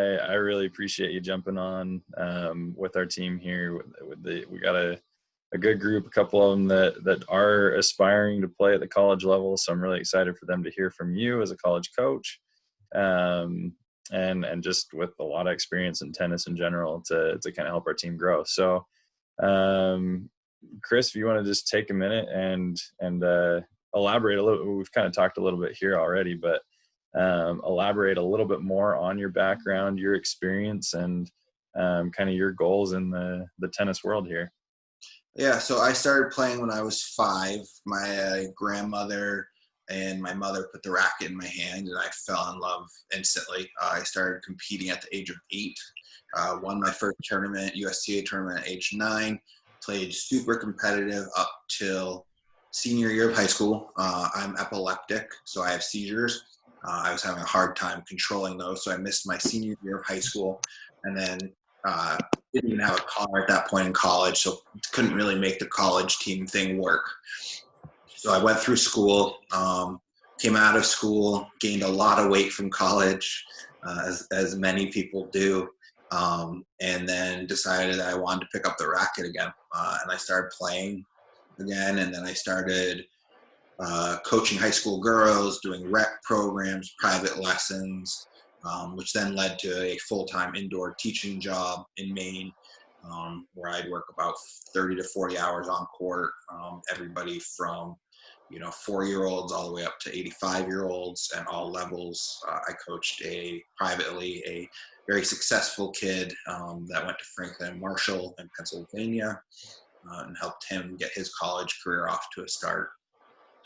I really appreciate you jumping on with our team here. We got a good group, a couple of them that are aspiring to play at the college level. So I'm really excited for them to hear from you as a college coach, and just with a lot of experience in tennis in general to kind of help our team grow. So, Chris, if you want to just take a minute and elaborate a little. We've kind of talked a little bit here already, but elaborate a little bit more on your background, your experience, and kind of your goals in the tennis world here. Yeah, so I started playing when I was 5. My grandmother and my mother put the racket in my hand, and I fell in love instantly. I started competing at the age of 8. Won my first tournament, USTA tournament at age 9. Played super competitive up till senior year of high school. I'm epileptic, so I have seizures. I was having a hard time controlling those, so I missed my senior year of high school, and then didn't even have a car at that point in college, so couldn't really make the college team thing work. So I went through school, came out of school, gained a lot of weight from college, as many people do, and then decided that I wanted to pick up the racket again, and I started playing again, and then I started coaching high school girls, doing rec programs, private lessons, which then led to a full-time indoor teaching job in Maine, where I'd work about 30 to 40 hours on court. Everybody from 4-year-olds all the way up to 85-year-olds and all levels. I coached privately a very successful kid that went to Franklin Marshall in Pennsylvania, and helped him get his college career off to a start.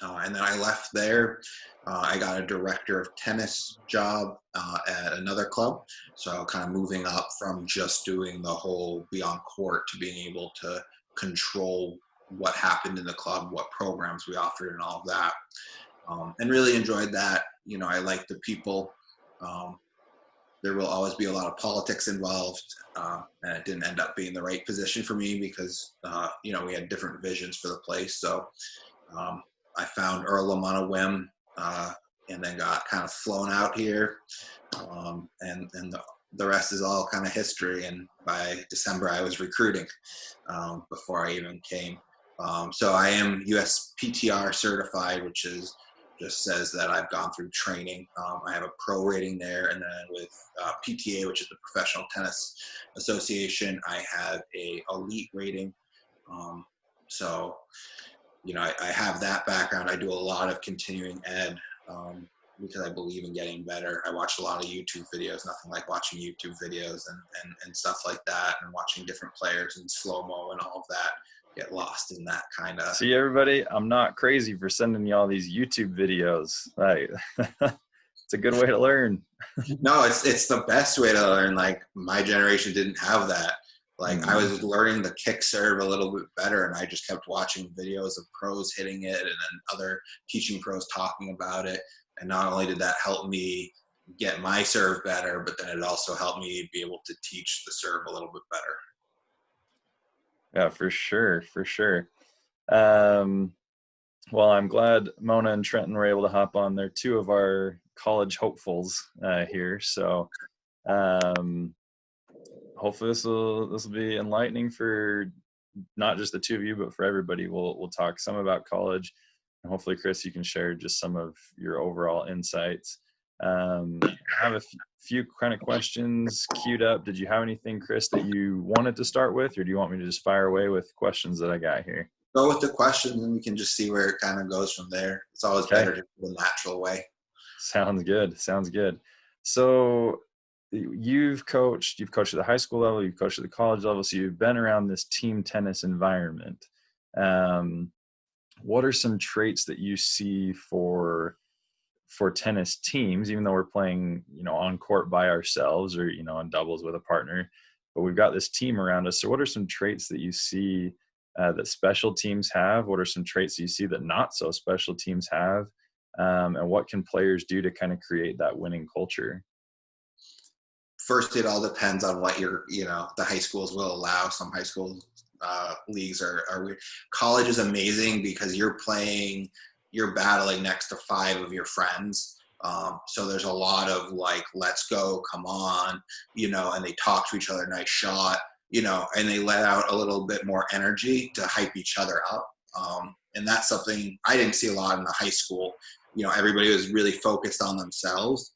And then I left there. I got a director of tennis job at another club. So kind of moving up from just doing the whole beyond court to being able to control what happened in the club, what programs we offered, and all of that. And really enjoyed that. I like the people. There will always be a lot of politics involved, and it didn't end up being the right position for me because, we had different visions for the place. So I found Earlham on a whim, and then got kind of flown out here, and the rest is all kind of history. And by December, I was recruiting before I even came. So I am USPTR certified, which just says that I've gone through training. I have a pro rating there, and then with PTA, which is the Professional Tennis Association, I have a elite rating. So I have that background. I do a lot of continuing ed because I believe in getting better. I watch a lot of YouTube videos, nothing like watching YouTube videos and stuff like that, and watching different players in slow-mo and all of that. Get lost in that kind of. See, everybody, I'm not crazy for sending you all these YouTube videos. Right. It's a good way to learn. No, it's the best way to learn. Like, my generation didn't have that. Like, I was learning the kick serve a little bit better, and I just kept watching videos of pros hitting it and then other teaching pros talking about it. And not only did that help me get my serve better, but then it also helped me be able to teach the serve a little bit better. Yeah, for sure. Well, I'm glad Mona and Trenton were able to hop on. They're 2 of our college hopefuls here. So hopefully this will be enlightening for not just the 2 of you, but for everybody. We'll talk some about college, and hopefully, Chris, you can share just some of your overall insights. I have a few kind of questions queued up. Did you have anything, Chris, that you wanted to start with, or do you want me to just fire away with questions that I got here? Go with the questions, and we can just see where it kind of goes from there. It's always better to do the natural way. Sounds good. So you've coached at the high school level, you've coached at the college level, so you've been around this team tennis environment. What are some traits that you see for tennis teams, even though we're playing, on court by ourselves or, on doubles with a partner, but we've got this team around us. So what are some traits that you see that special teams have? What are some traits that you see that not so special teams have? And what can players do to kind of create that winning culture? First, it all depends on what the high schools will allow. Some high school leagues are weird. College is amazing because you're battling next to 5 of your friends. So there's a lot of like, let's go, come on, and they talk to each other, nice shot, and they let out a little bit more energy to hype each other up. And that's something I didn't see a lot in the high school. Everybody was really focused on themselves,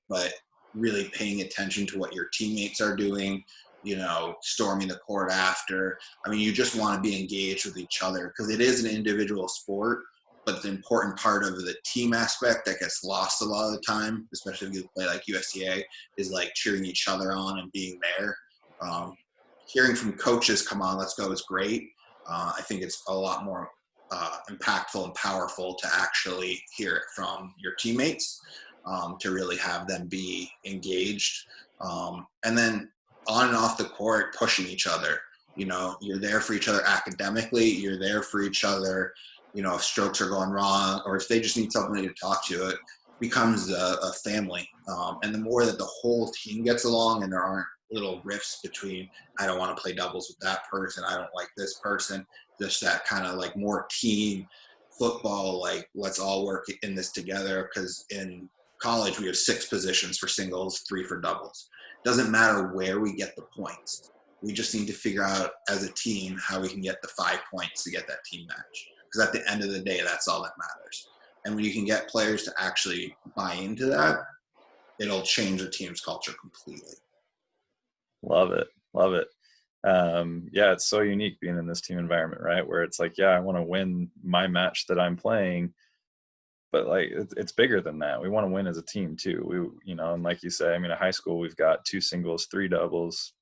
but really paying attention to what your teammates are doing, storming the court after. I mean, you just want to be engaged with each other because it is an individual sport, but the important part of the team aspect that gets lost a lot of the time, especially if you play like USTA, is like cheering each other on and being there. Hearing from coaches, come on, let's go, is great. I think it's a lot more impactful and powerful to actually hear it from your teammates, to really have them be engaged. And then on and off the court, pushing each other. You're there for each other academically. You're there for each other, if strokes are going wrong or if they just need somebody to talk to. It becomes a family. And the more that the whole team gets along and there aren't little rifts between, I don't want to play doubles with that person, I don't like this person, just that kind of like more team football, like let's all work in this together. Because in college we have 6 positions for singles, 3 for doubles. Doesn't matter where we get the points, we just need to figure out as a team how we can get the 5 points to get that team match, because at the end of the day that's all that matters. And when you can get players to actually buy into that, it'll change the team's culture completely. Love it. Yeah, it's so unique being in this team environment, right? Where it's like, yeah, I want to win my match that I'm playing, but like it's bigger than that. We want to win as a team too. And like you say, I mean, at high school we've got 2 singles, 3 doubles.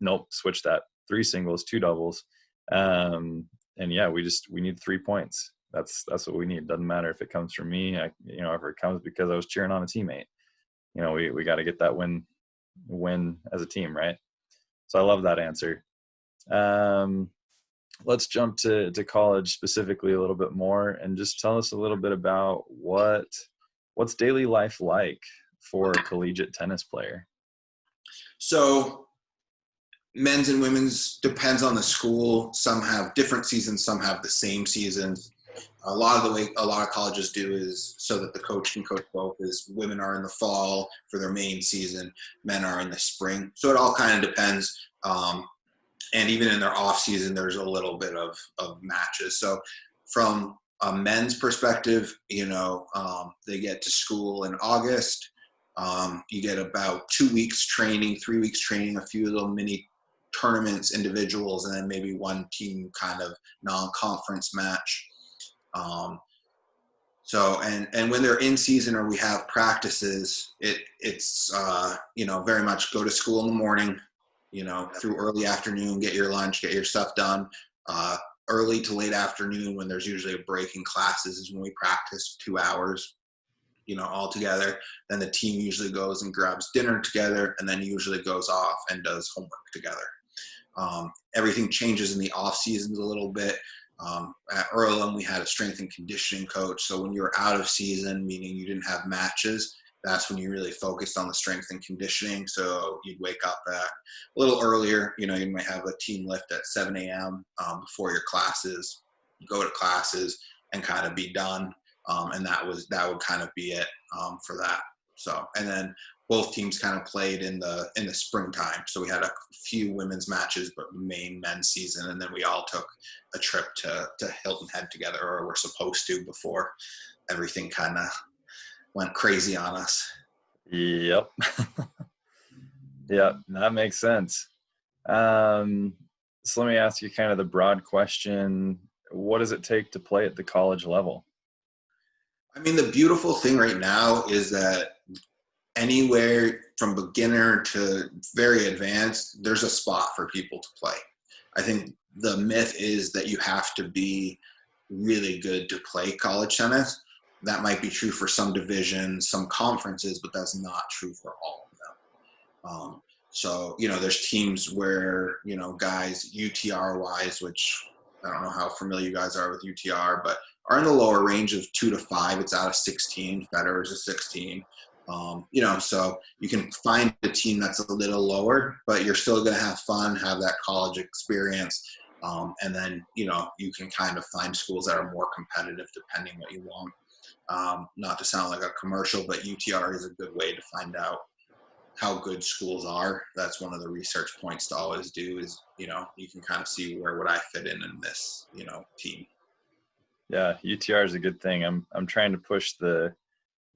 Nope, switch that. 3 singles, 2 doubles. And yeah, we need 3 points. That's what we need. Doesn't matter if it comes from me. If it comes because I was cheering on a teammate. We got to get that win as a team, right? So I love that answer. Let's jump to college specifically a little bit more and just tell us a little bit about what's daily life like for a collegiate tennis player. So men's and women's depends on the school. Some have different seasons, some have the same seasons. A lot of colleges do is so that the coach can coach both, is women are in the fall for their main season, men are in the spring. So it all kind of depends. And even in their off season, there's a little bit of matches. So from a men's perspective, they get to school in August. You get about 2 weeks training, 3 weeks training, a few little mini tournaments, individuals, and then maybe one team kind of non-conference match. So when they're in season or we have practices, it's very much go to school in the morning, through early afternoon, get your lunch, get your stuff done. Early to late afternoon, when there's usually a break in classes, is when we practice 2 hours, all together. Then the team usually goes and grabs dinner together, and then usually goes off and does homework together. Everything changes in the off seasons a little bit. At Earlham, we had a strength and conditioning coach. So when you were out of season, meaning you didn't have matches, that's when you really focused on the strength and conditioning. So you'd wake up a little earlier. You might have a team lift at 7 a.m. Before your classes. You go to classes and kind of be done. And that would kind of be it for that. So, and then both teams kind of played in the springtime. So we had a few women's matches, but the main men's season. And then we all took a trip to Hilton Head together, or were supposed to, before everything kind of went crazy on us. Yep. Yeah, that makes sense. So let me ask you kind of the broad question. What does it take to play at the college level? I mean, the beautiful thing right now is that anywhere from beginner to very advanced, there's a spot for people to play. I think the myth is that you have to be really good to play college tennis. That might be true for some divisions, some conferences, but that's not true for all of them. So, there's teams where, guys UTR wise, which I don't know how familiar you guys are with UTR, but are in the lower range of 2 to 5. It's out of 16. Federer's a 16. So you can find a team that's a little lower, but you're still going to have fun, have that college experience. And then, you can kind of find schools that are more competitive depending what you want. Not to sound like a commercial, but UTR is a good way to find out how good schools are. That's one of the research points to always do is, you can kind of see where would I fit in this, team. Yeah, UTR is a good thing. I'm trying to push the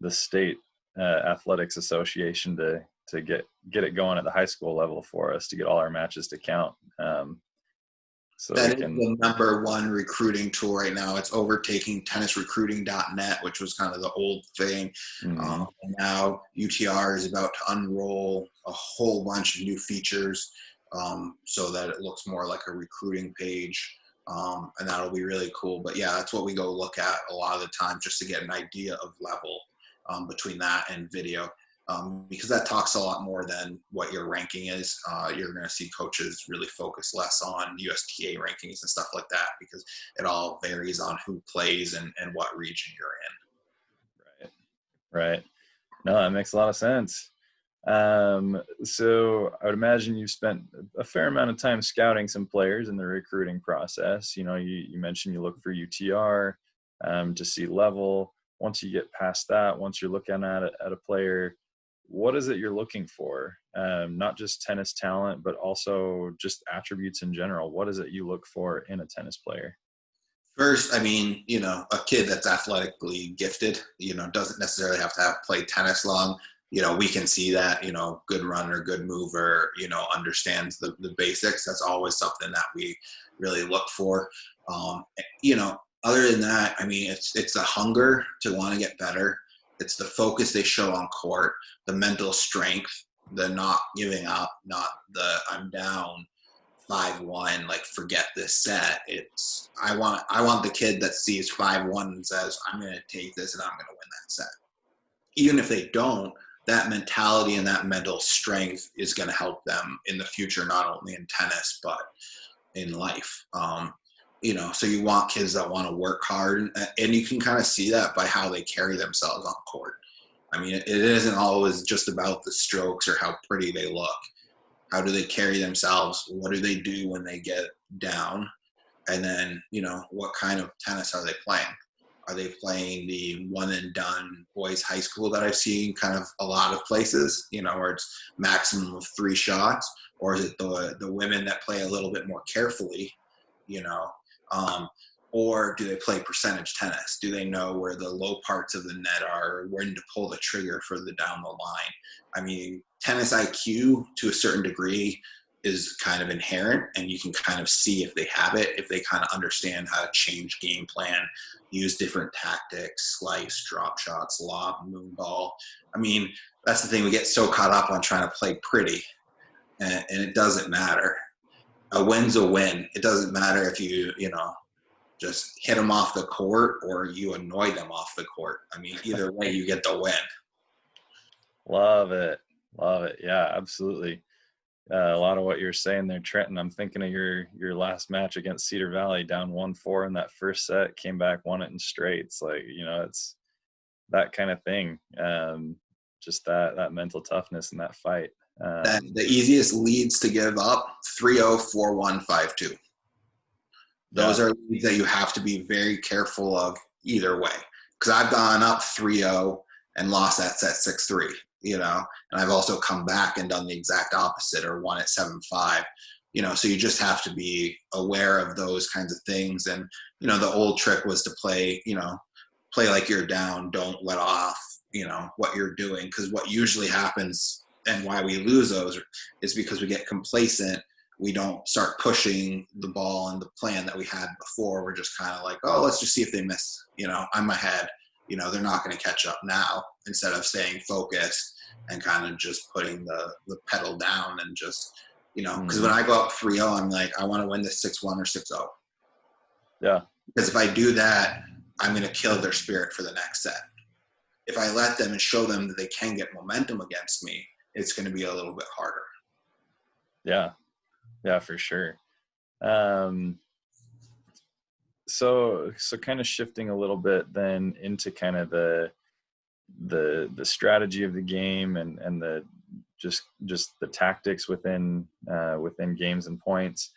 state athletics association to get it going at the high school level for us to get all our matches to count. So that is the number one recruiting tool right now. It's overtaking tennisrecruiting.net, which was kind of the old thing. Mm-hmm. And now UTR is about to unroll a whole bunch of new features so that it looks more like a recruiting page. And that'll be really cool. But yeah, that's what we go look at a lot of the time just to get an idea of level between that and video. Because that talks a lot more than what your ranking is. You're going to see coaches really focus less on USTA rankings and stuff like that because it all varies on who plays and what region you're in. Right. No, that makes a lot of sense. So I would imagine you've spent a fair amount of time scouting some players in the recruiting process. You mentioned you look for UTR to see level. Once you get past that, once you're looking at a player, what is it you're looking for? Not just tennis talent, but also just attributes in general. What is it you look for in a tennis player? First, a kid that's athletically gifted, doesn't necessarily have to have played tennis long. We can see that, good runner, good mover, understands the basics. That's always something that we really look for. Other than that, it's a hunger to want to get better. It's the focus they show on court, the mental strength, the not giving up, not the I'm down 5-1, like forget this set. It's I want the kid that sees 5-1 and says, I'm going to take this and I'm going to win that set. Even if they don't, that mentality and that mental strength is going to help them in the future, not only in tennis, but in life. So you want kids that want to work hard, and you can kind of see that by how they carry themselves on court. It isn't always just about the strokes or how pretty they look. How do they carry themselves? What do they do when they get down? And then, what kind of tennis are they playing? Are they playing the one and done boys high school that I've seen kind of a lot of places, where it's maximum of 3 shots? Or is it the women that play a little bit more carefully, or do they play percentage tennis? Do they know where the low parts of the net are, when to pull the trigger for the down the line? Tennis IQ to a certain degree is kind of inherent, and you can kind of see if they have it, if they kind of understand how to change game plan, use different tactics, slice, drop shots, lob, moon ball. That's the thing. We get so caught up on trying to play pretty, and it doesn't matter. A win's a win. It doesn't matter if you just hit them off the court or you annoy them off the court. Either way, you get the win. Love it. Yeah, absolutely. A lot of what you're saying there, Trenton. I'm thinking of your last match against Cedar Valley, down 1-4 in that first set, came back, won it in straights. It's that kind of thing. Just that mental toughness in that fight. The easiest leads to give up: 3-0, 4-1, 5-2. Those are leads that you have to be very careful of either way. Because I've gone up 3-0 and lost that set 6-3, and I've also come back and done the exact opposite or won at 7-5. So you just have to be aware of those kinds of things. And, the old trick was to play like you're down, don't let off, what you're doing. Because what usually happens and why we lose those is because we get complacent. We don't start pushing the ball and the plan that we had before. We're just kind of like, oh, let's just see if they miss. I'm ahead. They're not going to catch up now, instead of staying focused and kind of just putting the pedal down and just, because when I go up 3-0, I'm like, I want to win this 6-1 or 6-0. Yeah. Because if I do that, I'm going to kill their spirit for the next set. If I let them and show them that they can get momentum against me, it's going to be a little bit harder. Yeah, for sure. So kind of shifting a little bit then into kind of the strategy of the game and the just the tactics within games and points.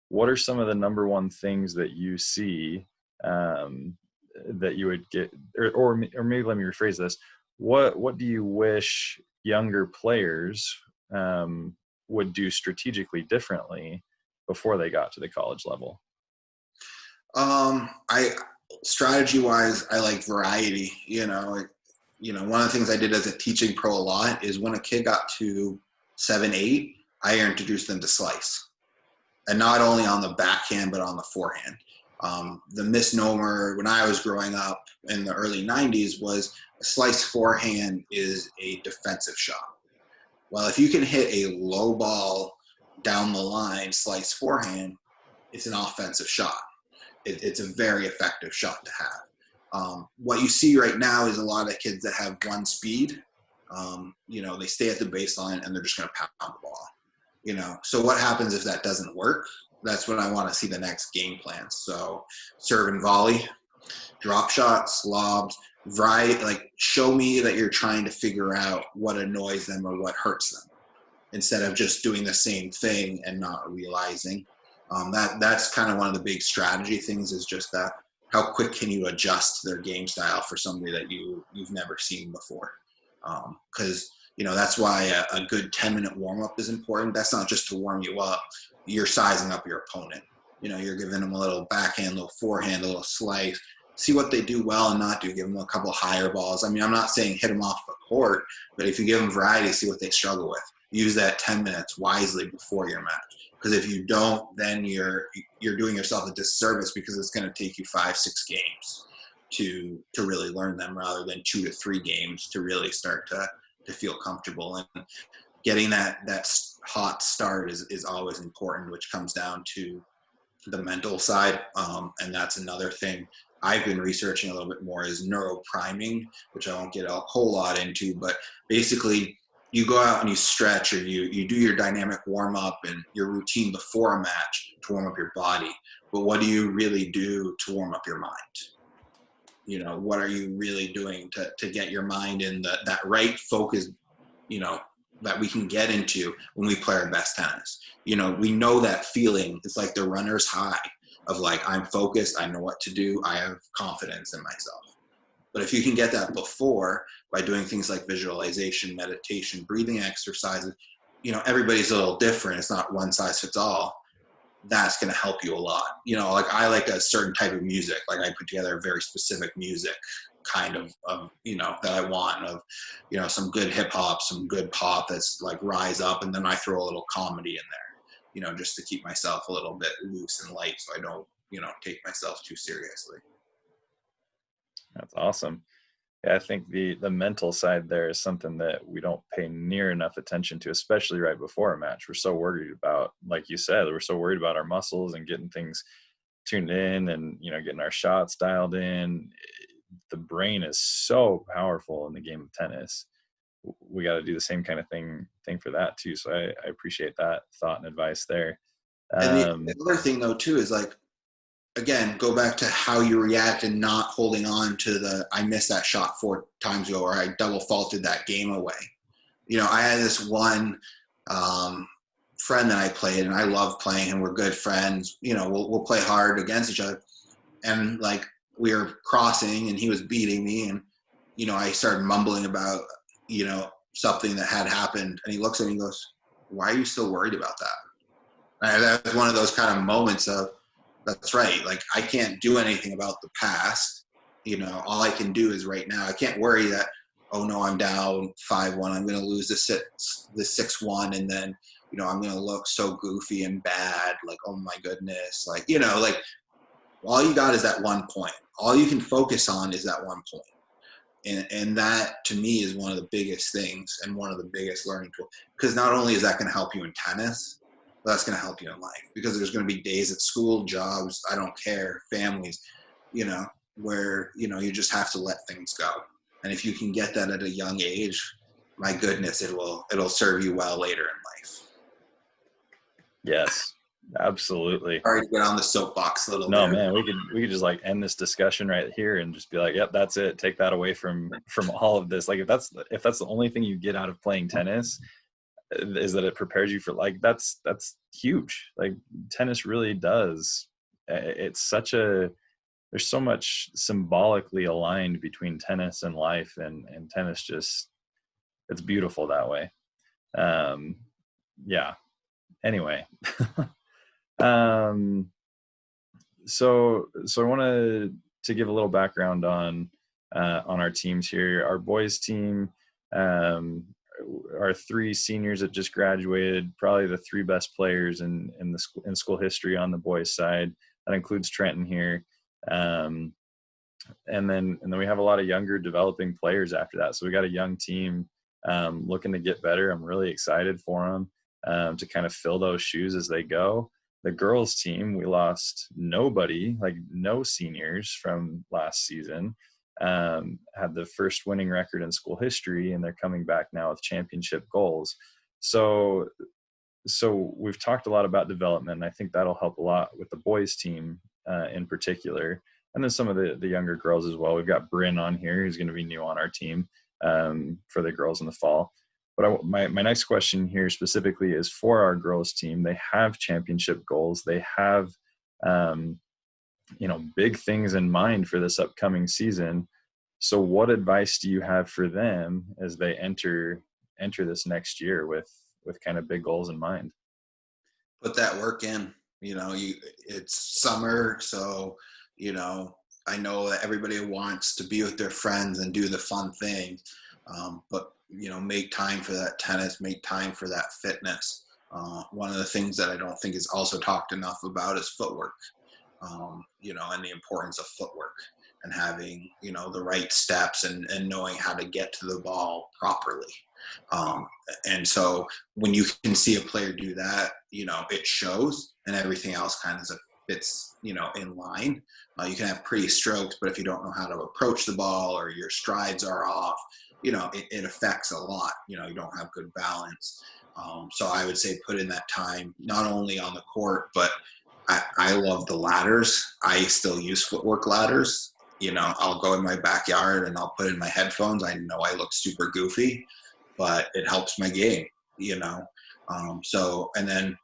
What are some of the number one things that you see that you would get, or maybe let me rephrase this. What do you wish younger players would do strategically differently before they got to the college level? I strategy wise, I like variety. One of the things I did as a teaching pro a lot is when a kid got to 7-8, I introduced them to slice, and not only on the backhand but on the forehand. The misnomer when I was growing up in the early 90s was a slice forehand is a defensive shot. Well, if you can hit a low ball down the line slice forehand, it's an offensive shot. It's a very effective shot to have. What you see right now is a lot of kids that have one speed. They stay at the baseline and they're just going to pound the ball. So what happens if that doesn't work? That's when I want to see the next game plan. So serve and volley, drop shots, lobs, variety. Like show me that you're trying to figure out what annoys them or what hurts them, instead of just doing the same thing and not realizing. That's kind of one of the big strategy things, is just that how quick can you adjust their game style for somebody that you've never seen before. Because that's why a good 10-minute warm-up is important. That's not just to warm you up. You're sizing up your opponent. You're giving them a little backhand, a little forehand, a little slice. See what they do well and not do. Give them a couple higher balls. I mean, I'm not saying hit them off the court, but if you give them variety, see what they struggle with. Use that 10 minutes wisely before your match. Because if you don't, then you're doing yourself a disservice, because it's going to take you 5-6 games to really learn them, rather than 2 to 3 games to really start to feel comfortable. And getting that hot start is always important, which comes down to the mental side. And that's another thing I've been researching a little bit more, is neuropriming, which I won't get a whole lot into, but basically you go out and you stretch, or you do your dynamic warm up and your routine before a match to warm up your body. But what do you really do to warm up your mind? What are you really doing to get your mind in that right focus, that we can get into when we play our best tennis? We know that feeling. It's like the runner's high of like, I'm focused, I know what to do, I have confidence in myself. But if you can get that before, by doing things like visualization, meditation, breathing exercises, everybody's a little different. It's not one size fits all. That's going to help you a lot. Like I like a certain type of music. Like I put together a very specific music kind of that I want, of, some good hip hop, some good pop that's like rise up. And then I throw a little comedy in there, just to keep myself a little bit loose and light, so I don't, take myself too seriously. That's awesome. Yeah, I think the mental side there is something that we don't pay near enough attention to, especially right before a match. We're so worried about, like you said, we're so worried about our muscles and getting things tuned in and, getting our shots dialed in. The brain is so powerful in the game of tennis. We got to do the same kind of thing for that too. So I appreciate that thought and advice there. And the other thing though too is like, again, go back to how you react and not holding on to I missed that shot 4 times ago, or I double faulted that game away. I had this one friend that I played, and I love playing him. We're good friends. We'll play hard against each other. And like we were crossing and he was beating me, and, I started mumbling about, something that had happened. And he looks at me and goes, "Why are you still worried about that?" And that was one of those kind of moments of, that's right. Like I can't do anything about the past. All I can do is right now. I can't worry that, oh no, I'm down 5-1. I'm going to lose the 6-1. And then, I'm going to look so goofy and bad. Like, oh my goodness. Like, like all you got is that one point. All you can focus on is that one point. And that to me is one of the biggest things and one of the biggest learning tools. Because not only is that going to help you in tennis, that's going to help you in life, because there's going to be days at school, jobs, I don't care, families, where, you just have to let things go. And if you can get that at a young age, my goodness, it'll serve you well later in life. Yes, absolutely. Sorry to get on the soapbox a little bit. No, man, we could just like end this discussion right here and just be like, yep, that's it. Take that away from all of this. Like if that's the only thing you get out of playing tennis, is that it prepares you for, like, that's huge. Like tennis really does. It's such a there's so much symbolically aligned between tennis and life, and tennis just, it's beautiful that way. Yeah. Anyway, so I wanted to give a little background on our teams here. Our boys team, our 3 seniors that just graduated, probably the 3 best players in school history on the boys side. That includes Trenton here. And then we have a lot of younger developing players after that. So we got a young team looking to get better. I'm really excited for them to kind of fill those shoes as they go. The girls team, we lost nobody, like no seniors from last season. Had the first winning record in school history, and they're coming back now with championship goals. So we've talked a lot about development, and I think that'll help a lot with the boys team in particular, and then some of the younger girls as well. We've got Bryn on here, who's going to be new on our team for the girls in the fall. But my next question here specifically is for our girls team. They have championship goals. They have, big things in mind for this upcoming season. So what advice do you have for them as they enter this next year with kind of big goals in mind? Put that work in. It's summer, so I know that everybody wants to be with their friends and do the fun thing, but make time for that tennis, make time for that fitness. One of the things that I don't think is also talked enough about is footwork, and the importance of footwork and having, the right steps and knowing how to get to the ball properly. And so when you can see a player do that, it shows, and everything else kind of fits, in line. You can have pretty strokes, but if you don't know how to approach the ball or your strides are off, it affects a lot. You don't have good balance. So I would say put in that time, not only on the court, but I love the ladders. I still use Footwork ladders. I'll go in my backyard and I'll put in my headphones. I know I look super goofy, but it helps my game, and then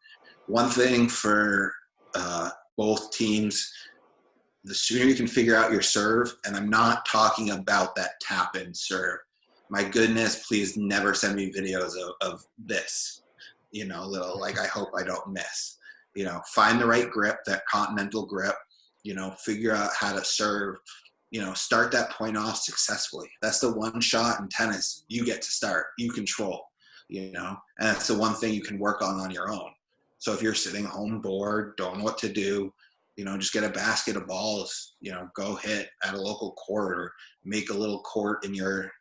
one thing for both teams, the sooner you can figure out your serve, and I'm not talking about that tap in serve. My goodness, please never send me videos of this, little, like, I hope I don't miss. Find the right grip, that continental grip, figure out how to serve, start that point off successfully. That's the one shot in tennis you get to start, you control, and that's the one thing you can work on your own. So if you're sitting home bored, don't know what to do, just get a basket of balls, go hit at a local court or make a little court in your,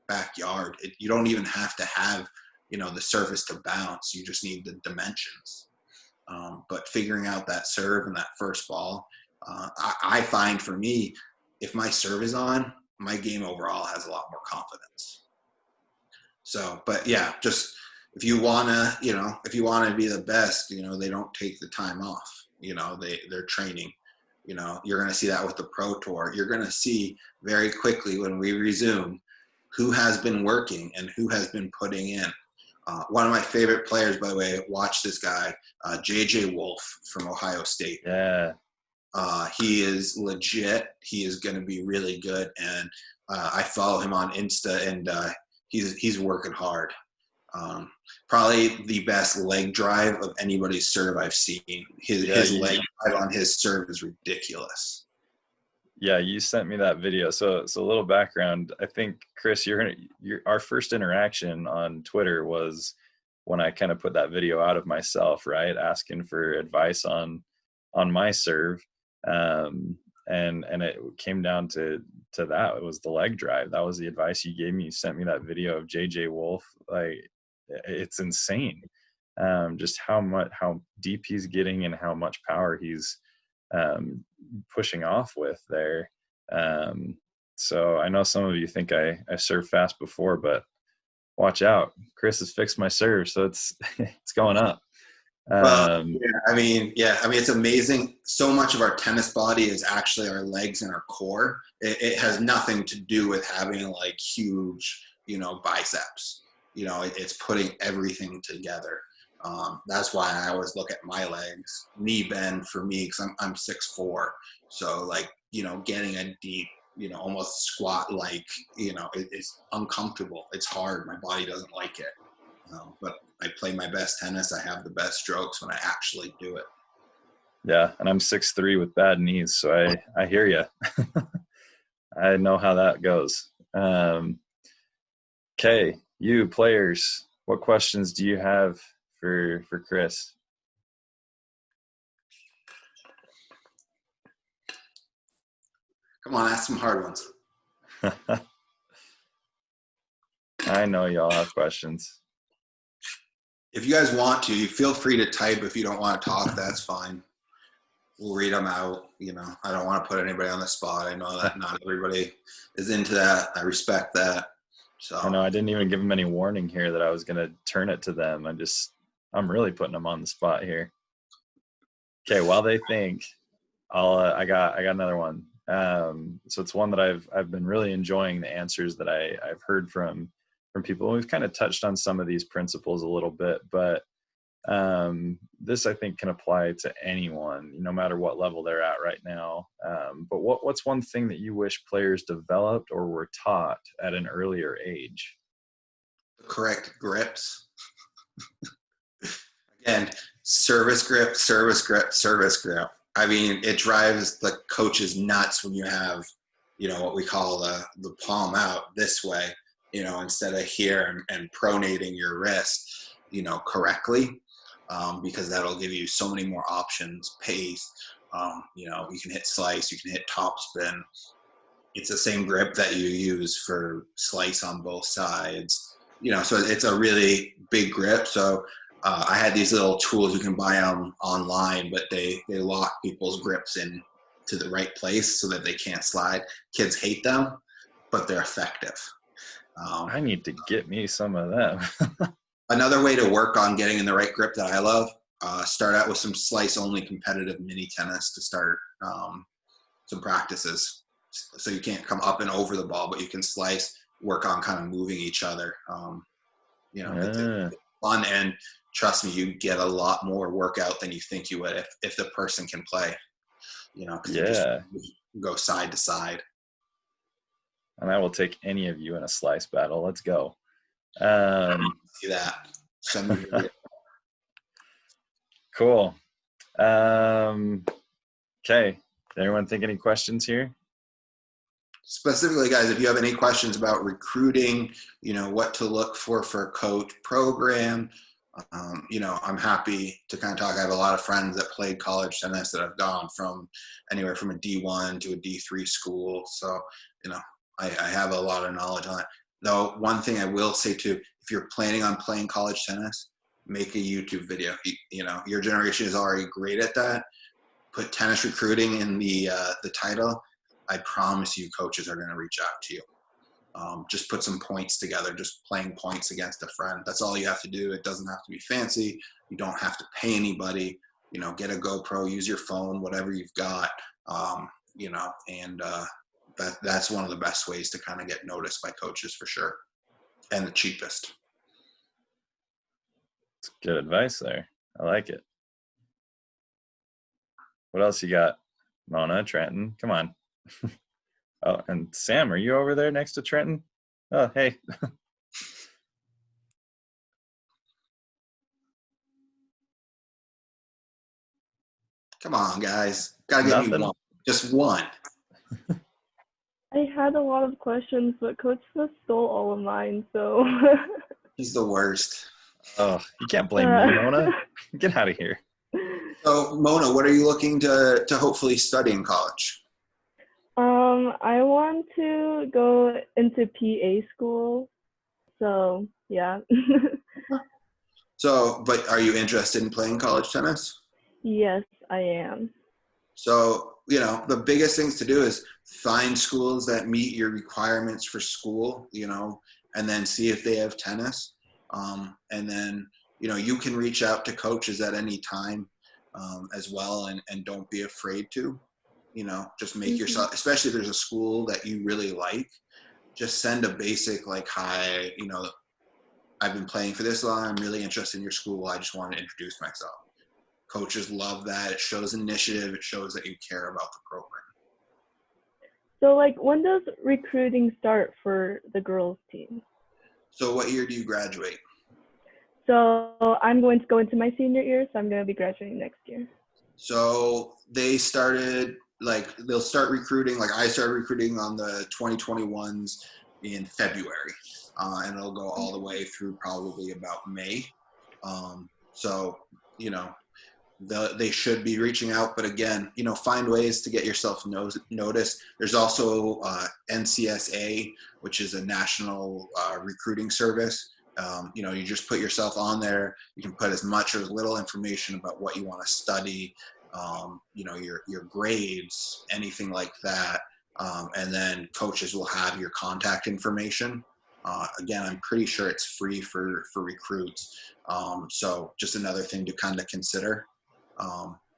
backyard. You don't even have to have, the surface to bounce. You just need the dimensions. But figuring out that serve and that first ball, I find for me, if my serve is on, my game overall has a lot more confidence. So, but yeah, just if you want to be the best, they don't take the time off. They're training. You're going to see that with the Pro Tour. You're going to see very quickly when we resume who has been working and who has been putting in. One of my favorite players, by the way, watch this guy, JJ Wolf from Ohio State. Yeah. He is legit. He is going to be really good. And I follow him on Insta, and he's working hard. Probably the best leg drive of anybody's serve I've seen. His leg drive on his serve is ridiculous. Yeah, you sent me that video. So a little background. I think, Chris, our first interaction on Twitter was when I kind of put that video out of myself, right, asking for advice on my serve, and it came down to that. It was the leg drive. That was the advice you gave me. You sent me that video of JJ Wolf. Like, it's insane, just how deep he's getting and how much power he's pushing off with there. So I know some of you think I served fast before, but watch out. Chris has fixed my serve, so it's going up. It's amazing. So much of our tennis body is actually our legs and our core. It has nothing to do with having like huge, biceps. It's putting everything together. That's why I always look at my legs. Knee bend for me, because I'm 6'4", so like, getting a deep, almost squat like, it's uncomfortable. It's hard. My body doesn't like it. But I play my best tennis. I have the best strokes when I actually do it. Yeah, and I'm 6'3" with bad knees, so I hear you. I know how that goes. Okay, you players, what questions do you have for Chris? Come on, ask some hard ones. I know y'all have questions. If you guys want to, you feel free to type. If you don't want to talk, that's fine. We'll read them out. I don't want to put anybody on the spot. I know that not everybody is into that. I respect that. So I know I didn't even give them any warning here that I was going to turn it to them. I'm really putting them on the spot here. Okay, while they think, I got another one. So it's one that I've been really enjoying the answers that I've heard from people. We've kind of touched on some of these principles a little bit, but this I think can apply to anyone, no matter what level they're at right now. But what's one thing that you wish players developed or were taught at an earlier age? Correct grips. Again, service grip, service grip, service grip. I mean, it drives the coaches nuts when you have, what we call the palm out this way, instead of here and pronating your wrist, correctly, because that'll give you so many more options, pace. You can hit slice, you can hit top spin. It's the same grip that you use for slice on both sides. So it's a really big grip. So I had these little tools you can buy online, but they lock people's grips in to the right place so that they can't slide. Kids hate them, but they're effective. I need to get me some of them. Another way to work on getting in the right grip that I love, start out with some slice-only competitive mini tennis to start some practices. So you can't come up and over the ball, but you can slice, work on kind of moving each other. It's fun, and trust me, you get a lot more workout than you think you would if the person can play. Because you just go side to side. And I will take any of you in a slice battle. Let's go. See that. Send me your Cool. Okay. Did anyone think any questions here? Specifically, guys, if you have any questions about recruiting, what to look for a coach program, I'm happy to kind of talk. I have a lot of friends that played college tennis that have gone from anywhere from a D1 to a D3 school. So, I have a lot of knowledge on it. Though one thing I will say too, if you're planning on playing college tennis, make a YouTube video. Your generation is already great at that. Put tennis recruiting in the title. I promise you coaches are going to reach out to you. Just put some points together, just playing points against a friend. That's all you have to do. It doesn't have to be fancy. You don't have to pay anybody. Get a GoPro, use your phone, whatever you've got, and that's one of the best ways to kind of get noticed by coaches for sure, and the cheapest. It's good advice there. I like it. What else you got? Mona, Trenton, come on. Oh, and Sam, are you over there next to Trenton? Oh, hey. Come on, guys. Gotta get me one. Just one. I had a lot of questions, but Coach just stole all of mine, so. He's the worst. Oh, you can't blame me, Mona. Get out of here. So, Mona, what are you looking to hopefully study in college? I want to go into PA school, so yeah. So, but are you interested in playing college tennis? Yes, I am. So, the biggest things to do is find schools that meet your requirements for school, and then see if they have tennis. And then, you can reach out to coaches at any time as well, and don't be afraid to, just make yourself, especially if there's a school that you really like, just send a basic, like, hi, I've been playing for this long. I'm really interested in your school. I just want to introduce myself. Coaches love that. It shows initiative. It shows that you care about the program. So, like, when does recruiting start for the girls' team? So what year do you graduate? So, I'm going to go into my senior year, so I'm going to be graduating next year. So they started, like, they'll start recruiting. Like, I started recruiting on the 2021s in February, and it'll go all the way through probably about May. So, you know, they should be reaching out, but again, you know, find ways to get yourself noticed. There's also NCSA, which is a national recruiting service. You know, you just put yourself on there. You can put as much or as little information about what you want to study, you know, your grades, anything like that. And then coaches will have your contact information. Again, I'm pretty sure it's free for recruits. So just another thing to kind of consider.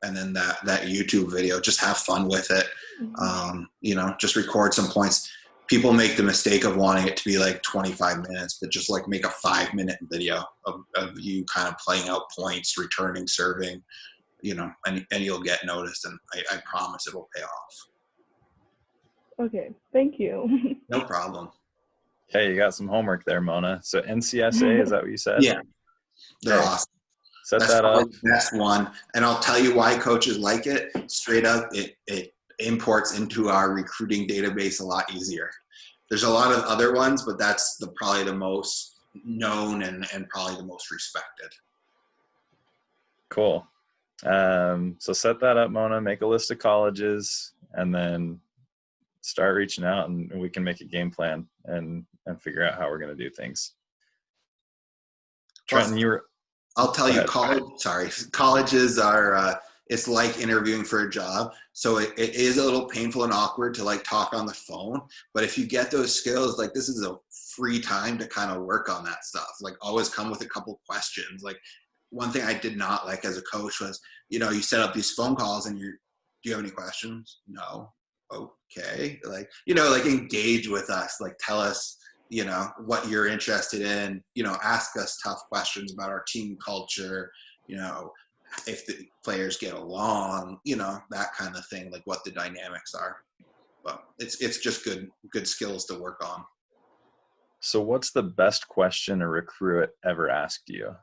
And then that YouTube video, just have fun with it. You know, just record some points. People make the mistake of wanting it to be like 25 minutes, but just like make a 5-minute video of you kind of playing out points, returning, serving, you know, and you'll get noticed, and I promise it'll pay off. Okay, thank you. No problem. Hey, you got some homework there, Mona. So NCSA, is that what you said? Yeah, they're awesome. Set That's that up. the best one. And I'll tell you why coaches like it. Straight up, it imports into our recruiting database a lot easier. There's a lot of other ones, but that's probably the most known and probably the most respected. Cool. So set that up, Mona. Make a list of colleges, and then start reaching out, and we can make a game plan and figure out how we're going to do things. Trenton, you were... I'll tell you, colleges are, it's like interviewing for a job. So it is a little painful and awkward to like talk on the phone. But if you get those skills, like this is a free time to kind of work on that stuff. Like always come with a couple questions. Like one thing I did not like as a coach was, you know, you set up these phone calls and do you have any questions? No. Okay. Like, you know, like engage with us, like tell us, you know, what you're interested in, you know, ask us tough questions about our team culture, you know, if the players get along, you know, that kind of thing, like what the dynamics are. But it's just good skills to work on. So what's the best question a recruit ever asked you?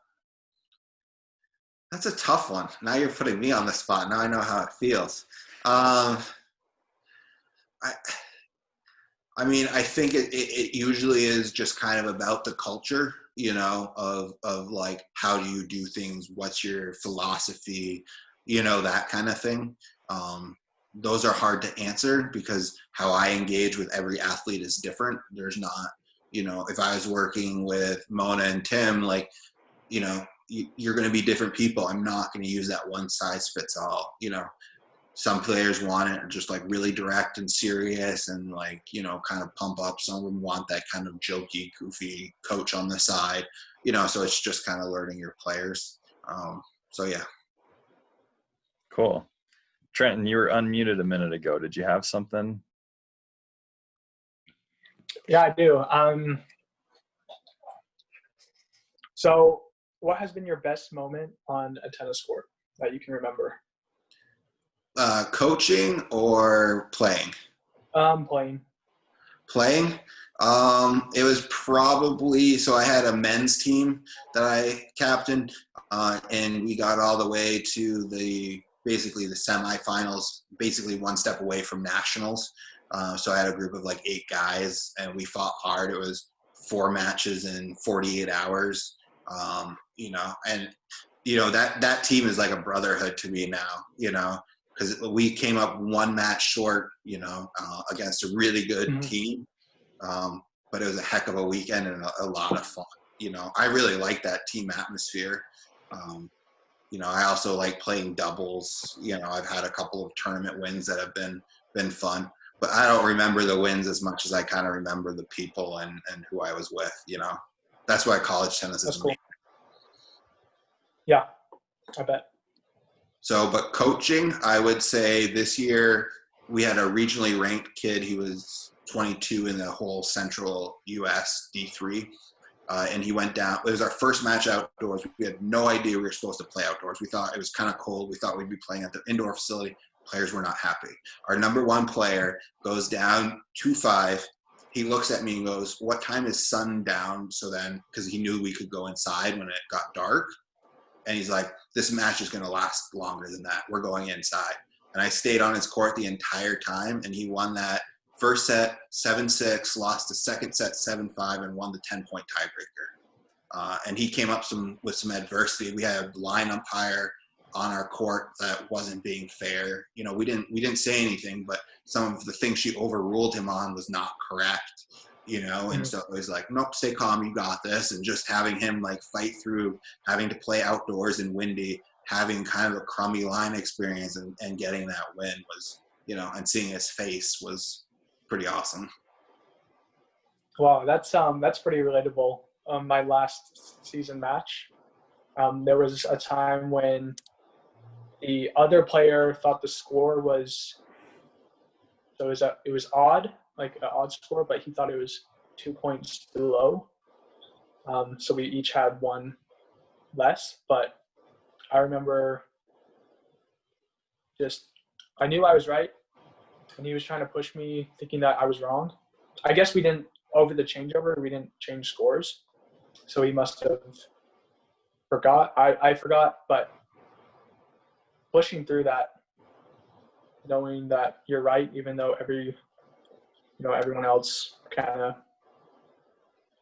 That's a tough one. Now you're putting me on the spot. Now I know how it feels. I mean, I think it usually is just kind of about the culture, you know, of like, how do you do things? What's your philosophy? You know, that kind of thing. Those are hard to answer because how I engage with every athlete is different. There's not, you know, if I was working with Mona and Tim, like, you know, you're going to be different people. I'm not going to use that one size fits all, you know. Some players want it just like really direct and serious and like, you know, kind of pump up. Some of them want that kind of jokey, goofy coach on the side, you know, so it's just kind of learning your players. So, yeah. Cool. Trenton, you were unmuted a minute ago. Did you have something? Yeah, I do. So what has been your best moment on a tennis court that you can remember? Coaching or playing? Playing. Playing. It was probably, so I had a men's team that I captained, and we got all the way to basically the semifinals, basically one step away from nationals. So I had a group of like 8 guys, and we fought hard. It was 4 matches in 48 hours. You know, and you know that team is like a brotherhood to me now. You know. Because we came up 1 match short, you know, against a really good team. But it was a heck of a weekend and a lot of fun. You know, I really like that team atmosphere. You know, I also like playing doubles. You know, I've had a couple of tournament wins that have been fun. But I don't remember the wins as much as I kind of remember the people and who I was with, you know. That's why college tennis is cool. Yeah, I bet. So, but coaching, I would say this year we had a regionally ranked kid. He was 22 in the whole central U.S. D3. and he went down. It was our first match outdoors. We had no idea we were supposed to play outdoors. We thought it was kind of cold. We thought we'd be playing at the indoor facility. Players were not happy. Our number one player goes down 2-5. He looks at me and goes, "What time is sundown?" So then, because he knew we could go inside when it got dark. And he's like, "This match is going to last longer than that. We're going inside." And I stayed on his court the entire time, and he won that first set 7-6, lost the second set 7-5, and won the 10-point tiebreaker. And he came up with some adversity. We had a line umpire on our court that wasn't being fair. You know, we didn't say anything, but some of the things she overruled him on was not correct. You know, and so it was like, "Nope, stay calm, you got this." And just having him like fight through having to play outdoors and windy, having kind of a crummy line experience and getting that win was, you know, and seeing his face was pretty awesome. Wow, that's pretty relatable. My last season match, there was a time when the other player thought the score was, so it was odd, like an odd score, but he thought it was 2 points too low. So we each had one less, but I remember I knew I was right, and he was trying to push me, thinking that I was wrong. I guess over the changeover, we didn't change scores, so he must have forgot. I forgot, but pushing through that, knowing that you're right, even though everyone else kind of,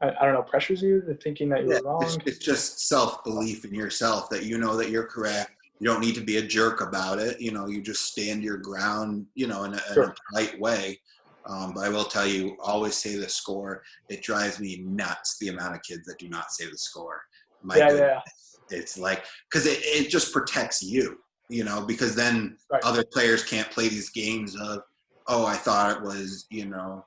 I don't know, pressures you to thinking that you're wrong. It's just self-belief in yourself that you know that you're correct. You don't need to be a jerk about it. You know, you just stand your ground, you know, in a polite way. But I will tell you, always say the score. It drives me nuts, the amount of kids that do not say the score. My goodness. It's like, because it just protects you, you know, because then other players can't play these games of, "Oh, I thought it was, you know,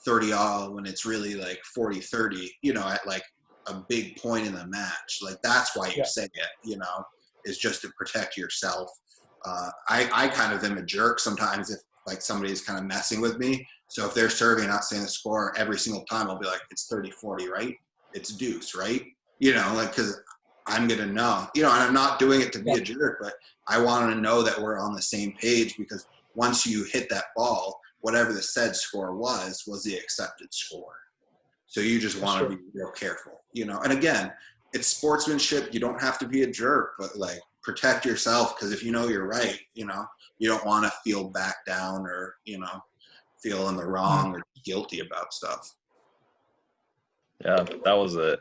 30-all when it's really like 40-30, you know, at like a big point in the match." Like, that's why you say it, you know, is just to protect yourself. I kind of am a jerk sometimes if like somebody's kind of messing with me. So if they're serving, not saying the score every single time, I'll be like, "It's 30-40, right? It's deuce, right?" You know, like, because I'm going to know, you know, and I'm not doing it to be a jerk, but I want to know that we're on the same page, because once you hit that ball, whatever the said score was the accepted score. So you just want to be real careful, you know. And again, it's sportsmanship. You don't have to be a jerk, but like, protect yourself, because if you know you're right, you know, you don't want to feel back down or, you know, feel in the wrong or guilty about stuff. Yeah, that was a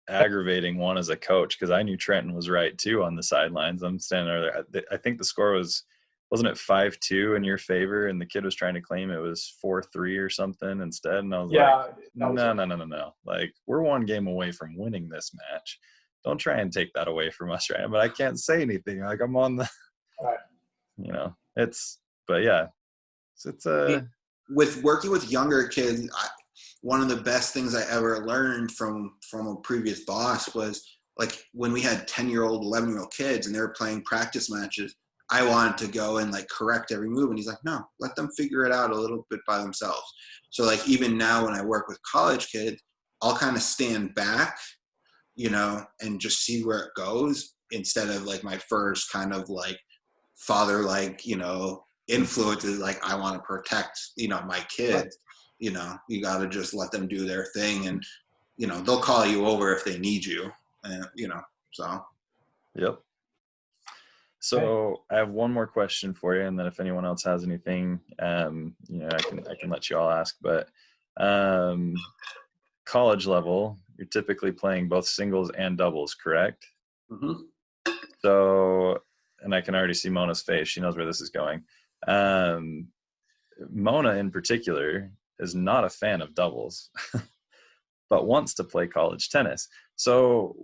aggravating one as a coach, because I knew Trenton was right too on the sidelines. I'm standing there. I think the score wasn't it 5-2 in your favor, and the kid was trying to claim it was 4-3 or something instead. And I was like, no. Like, we're one game away from winning this match. Don't try and take that away from us right now. But I can't say anything. Like, I'm on the, you know, with working with younger kids, one of the best things I ever learned from a previous boss was, like, when we had 10-year-old, 11-year-old kids and they were playing practice matches, I wanted to go and like correct every move. And he's like, "No, let them figure it out a little bit by themselves." So like, even now when I work with college kids, I'll kind of stand back, you know, and just see where it goes, instead of like my first kind of like father, like, you know, influence is like, I want to protect, you know, my kids. You know, you got to just let them do their thing, and, you know, they'll call you over if they need you, and, you know, so. Yep. So I have one more question for you, and then if anyone else has anything, you know, I can let you all ask. But college level, you're typically playing both singles and doubles, correct? Mm-hmm. So, and I can already see Mona's face. She knows where this is going. Mona in particular is not a fan of doubles, but wants to play college tennis. So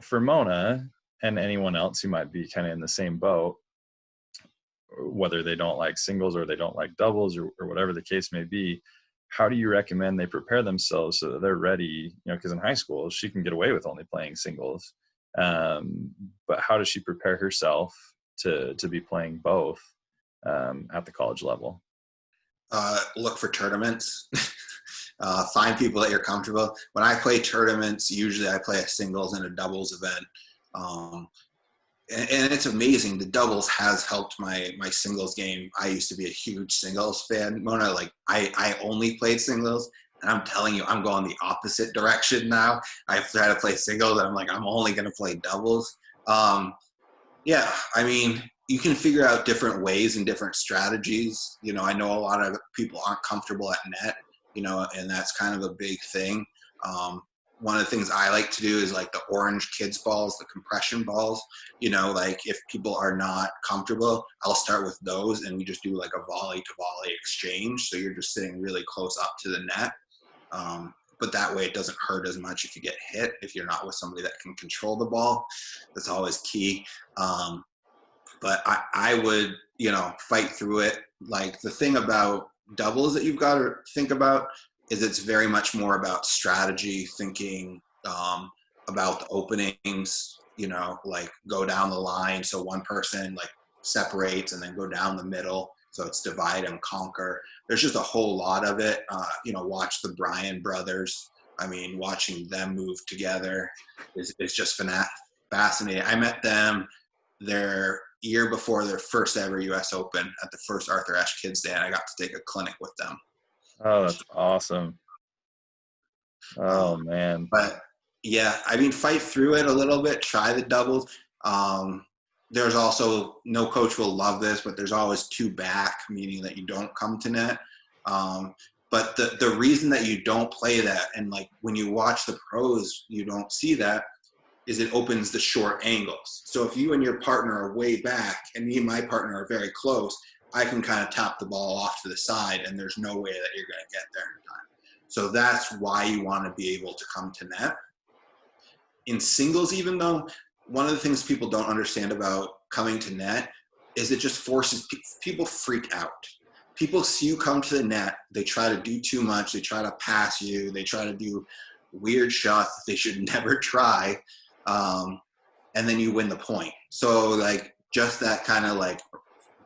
for Mona and anyone else who might be kind of in the same boat, whether they don't like singles or they don't like doubles or whatever the case may be, how do you recommend they prepare themselves so that they're ready? You know, because in high school, she can get away with only playing singles. But how does she prepare herself to be playing both at the college level? Look for tournaments. Find people that you're comfortable. When I play tournaments, usually I play a singles and a doubles event. And it's amazing. The doubles has helped my singles game. I used to be a huge singles fan, Mona. Like I only played singles, and I'm telling you, I'm going the opposite direction now. I try to play singles, and I'm like, I'm only going to play doubles. Yeah, I mean, you can figure out different ways and different strategies. You know, I know a lot of people aren't comfortable at net, you know, and that's kind of a big thing. One of the things I like to do is like the orange kids balls, the compression balls, you know, like if people are not comfortable, I'll start with those and we just do like a volley to volley exchange. So you're just sitting really close up to the net. But that way it doesn't hurt as much if you get hit, if you're not with somebody that can control the ball. That's always key. But I would, you know, fight through it. Like the thing about doubles that you've got to think about is it's very much more about strategy, thinking about the openings, you know, like go down the line. So one person like separates and then go down the middle. So it's divide and conquer. There's just a whole lot of it. You know, watch the Bryan brothers. I mean, watching them move together is just fascinating. I met them their year before their first ever U.S. Open at the first Arthur Ashe Kids Day, and I got to take a clinic with them. Oh, that's awesome. Oh, man. But yeah, I mean, fight through it a little bit, try the doubles. There's also, no coach will love this, but there's always two back, meaning that you don't come to net. But the reason that you don't play that, and like when you watch the pros, you don't see that, is it opens the short angles. So if you and your partner are way back and me and my partner are very close, I can kind of tap the ball off to the side and there's no way that you're going to get there in time. So that's why you want to be able to come to net. In singles, even though, one of the things people don't understand about coming to net is it just forces people freak out. People see you come to the net, they try to do too much, they try to pass you, they try to do weird shots that they should never try, and then you win the point. So like just that kind of like,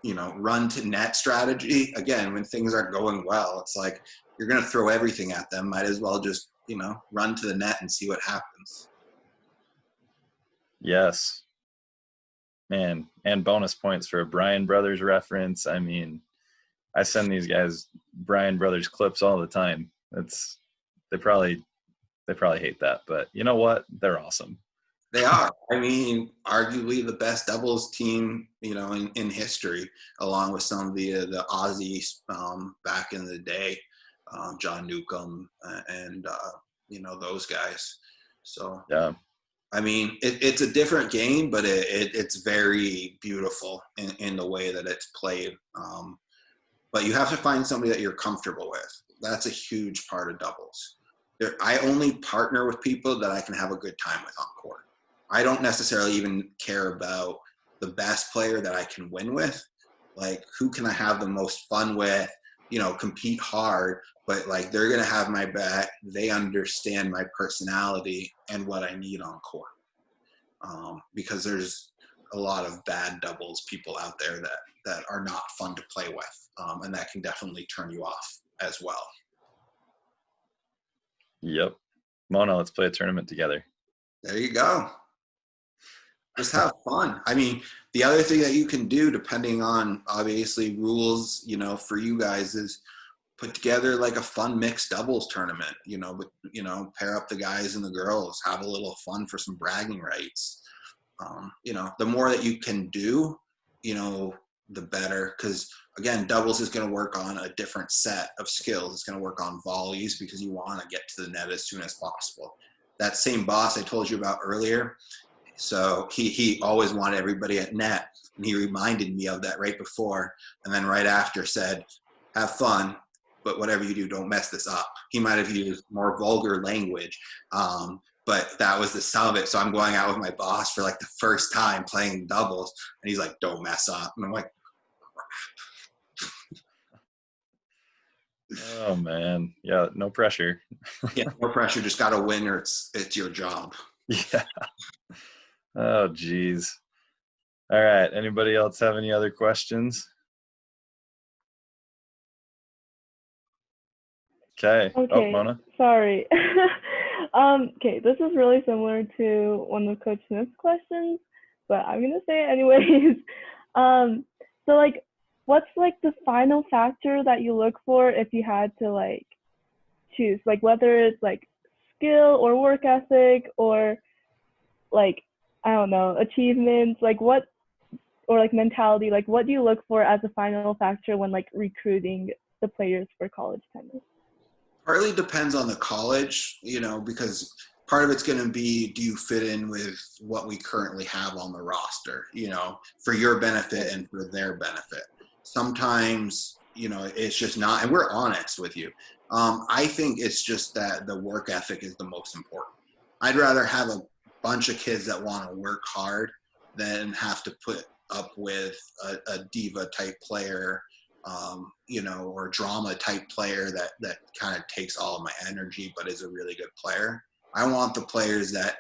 you know, run to net strategy, again, when things aren't going well, it's like you're going to throw everything at them, might as well just, you know, run to the net and see what happens. Yes, man. And bonus points for a Bryan Brothers reference. I mean, I send these guys Bryan Brothers clips all the time. They probably hate that, but you know what? They're awesome. They are. I mean, arguably the best doubles team, you know, in history, along with some of the Aussies back in the day, John Newcomb and you know, those guys. So yeah, I mean, it's a different game, but it's very beautiful in the way that it's played. But you have to find somebody that you're comfortable with. That's a huge part of doubles. I only partner with people that I can have a good time with on court. I don't necessarily even care about the best player that I can win with. Like, who can I have the most fun with, you know, compete hard, but like they're going to have my back. They understand my personality and what I need on court. Because there's a lot of bad doubles people out there that are not fun to play with. And that can definitely turn you off as well. Yep. Mona, let's play a tournament together. There you go. Just have fun. I mean, the other thing that you can do, depending on obviously rules, you know, for you guys, is put together like a fun mixed doubles tournament, you know, but, you know, pair up the guys and the girls, have a little fun for some bragging rights. You know, the more that you can do, you know, the better. Because again, doubles is going to work on a different set of skills. It's going to work on volleys because you want to get to the net as soon as possible. That same boss I told you about earlier, so he always wanted everybody at net, and he reminded me of that right before, and then right after said, have fun, but whatever you do, don't mess this up. He might have used more vulgar language, but that was the sum of it. So I'm going out with my boss for like the first time playing doubles, and he's like, don't mess up. And I'm like, oh man. Yeah, no pressure. yeah, no pressure, just got to win or it's your job. Yeah. Oh geez. All right, anybody else have any other questions? Okay. Oh, Okay, Mona. sorry. Okay, this is really similar to one of Coach Smith's questions, but I'm gonna say it anyways. So like, what's like the final factor that you look for if you had to like choose, like whether it's like skill or work ethic or like I don't know, achievements, like what or like mentality, like what do you look for as a final factor when like recruiting the players for college tennis? Partly depends on the college, because part of it's going to be, do you fit in with what we currently have on the roster, for your benefit and for their benefit. Sometimes, it's just not, and we're honest with you. I think it's just that the work ethic is the most important. I'd rather have a bunch of kids that want to work hard than have to put up with a diva type player, or drama type player that kind of takes all of my energy, but is a really good player. I want the players that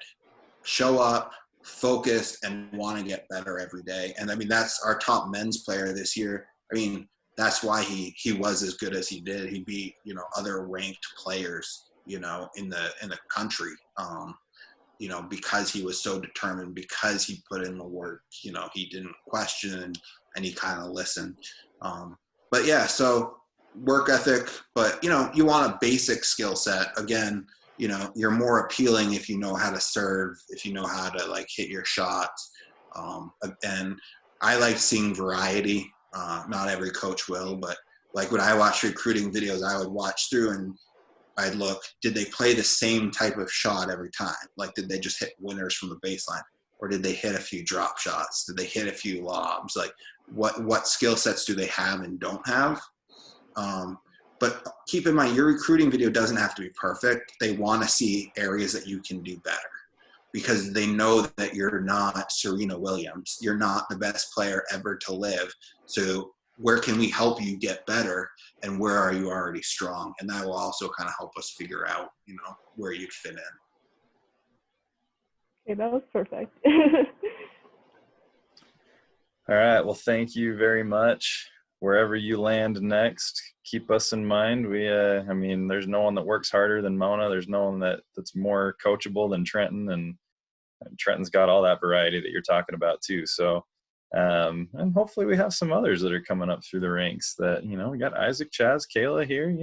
show up, focus, and want to get better every day. And I mean, that's our top men's player this year. I mean, that's why he was as good as he did. He beat, other ranked players, in the country, because he was so determined, because he put in the work, he didn't question and he kind of listened. But yeah, so work ethic, but you want a basic skill set. Again, you're more appealing if you know how to serve, if you know how to like hit your shots. And I like seeing variety. Not every coach will, but like when I watch recruiting videos, I would watch through and I'd look, did they play the same type of shot every time? Like, did they just hit winners from the baseline? Or did they hit a few drop shots? Did they hit a few lobs? Like, what skill sets do they have and don't have? But keep in mind, your recruiting video doesn't have to be perfect. They want to see areas that you can do better because they know that you're not Serena Williams. You're not the best player ever to live. So where can we help you get better and where are you already strong? And that will also kind of help us figure out, where you'd fit in. Okay, that was perfect. All right. Well, thank you very much. Wherever you land next, keep us in mind. I mean, there's no one that works harder than Mona. There's no one that's more coachable than Trenton, and Trenton's got all that variety that you're talking about too. So, and hopefully we have some others that are coming up through the ranks that, we got Isaac, Chaz, Kayla here,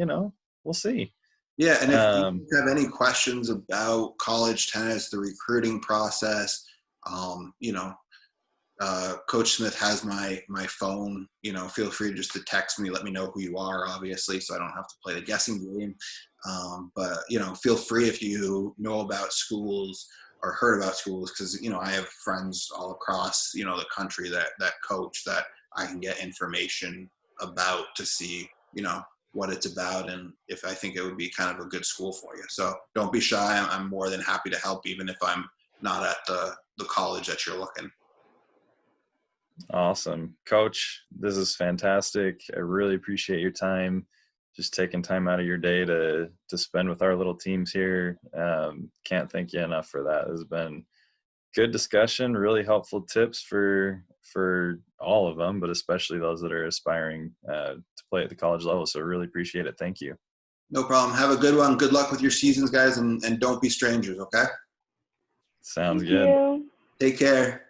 we'll see. Yeah. And if you have any questions about college tennis, the recruiting process, Coach Smith has my phone, feel free just to text me, let me know who you are, obviously, so I don't have to play the guessing game. But, feel free if you know about schools or heard about schools, because, I have friends all across, the country that coach that I can get information about to see, what it's about and if I think it would be kind of a good school for you. So don't be shy. I'm more than happy to help, even if I'm not at the college that you're looking. Awesome. Coach, this is fantastic. I really appreciate your time, just taking time out of your day to spend with our little teams here. Can't thank you enough for that. It's been good discussion, really helpful tips for all of them, but especially those that are aspiring to play at the college level. So really appreciate it. Thank you. No problem. Have a good one. Good luck with your seasons, guys, and don't be strangers, okay? Sounds Thank good. you. Take care.